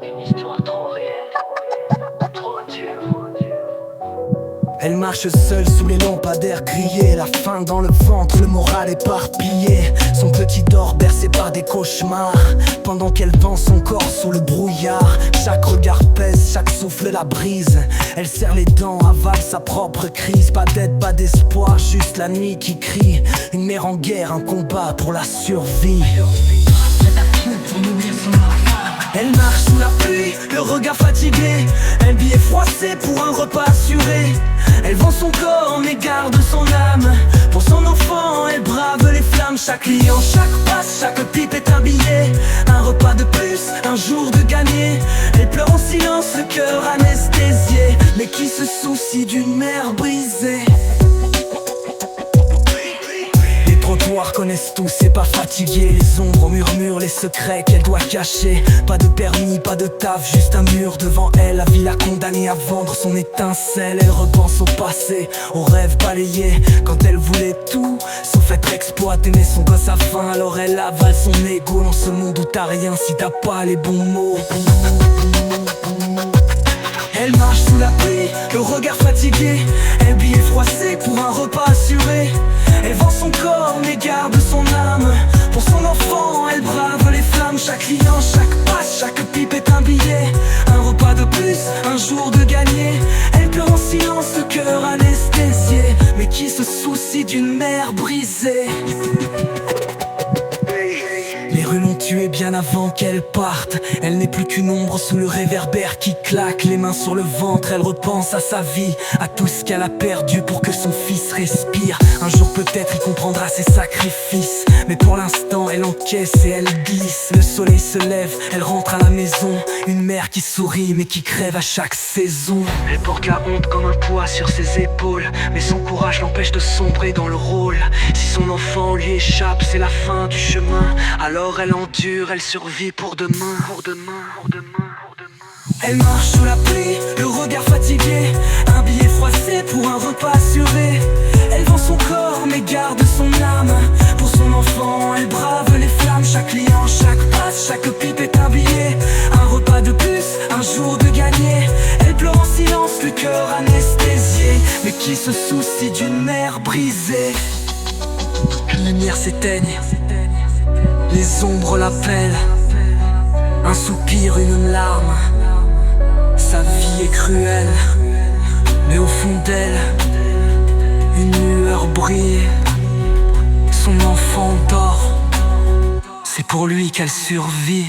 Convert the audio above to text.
Une histoire trop réelle, trop dure. Elle marche seule sous les lampadaires grillés, la faim dans le ventre, le moral éparpillé. Son petit dort bercé par des cauchemars, pendant qu'elle vend son corps sous le brouillard. Chaque regard pèse, chaque souffle la brise. Elle serre les dents, avale sa propre crise. Pas d'aide, pas d'espoir, juste la nuit qui crie. Une mère en guerre, un combat pour la survie. Elle marche sous la pluie, le regard fatigué, un billet froissé pour un repas assuré. Elle vend son corps mais garde son âme. Pour son enfant, elle brave les flammes. Chaque client, chaque passe, chaque pipe est un billet. Un repas de plus, un jour de gagné. Elle pleure en silence, le cœur anesthésié. Mais qui se soucie d'une mère brisée? Les trottoirs connaissent tous, c'est pas fatigué. Les ombres murmurent les secrets qu'elle doit cacher. Pas de permis, pas de taf, juste un mur devant elle. La vie l'a condamnée à vendre son étincelle. Elle repense au passé, aux rêves balayés, quand elle voulait tout sauf être exploitée. Mais son gosse a faim, alors elle avale son ego. Dans ce monde où t'as rien si t'as pas les bons mots. Elle marche sous la pluie, le regard fatigué, un billet froissé pour un repas assuré. Elle vend son corps mais garde son âme. Pour son enfant, elle brave les flammes. Chaque client, chaque passe, chaque pipe est un billet. Un repas de plus, un jour de gagné. Elle pleure en silence, le cœur anesthésié. Mais qui se soucie d'une mère brisée? Les rues l'ont tuée bien avant qu'elle parte. Elle n'est plus qu'une ombre sous le réverbère qui claque. Les mains sur le ventre, elle repense à sa vie, à tout ce qu'elle a perdu pour que son fils respire. Un jour peut-être il comprendra ses sacrifices, mais pour l'instant elle encaisse et elle glisse. Le soleil se lève, elle rentre à la maison. Une mère qui sourit mais qui crève à chaque saison. Elle porte la honte comme un poids sur ses épaules, mais son courage l'empêche de sombrer dans le rôle. Si son enfant lui échappe, c'est la fin du chemin. Alors elle endure, elle survit pour demain, pour demain, pour demain, pour demain. Elle marche sous la pluie, le regard fatigué, un billet froissé pour un repas assuré. Elle vend son corps mais garde son âme. Pour son enfant, elle brave les flammes. Chaque client, chaque passe, chaque pipe est un billet. Un repas de plus, un jour de gagné. Elle pleure en silence, le cœur anesthésié. Mais qui se soucie d'une mère brisée? Les lumières s'éteignent, les ombres l'appellent. Un soupir, une larme. Sa vie est cruelle, mais au fond d'elle, une lueur brille. Son enfant dort, c'est pour lui qu'elle survit.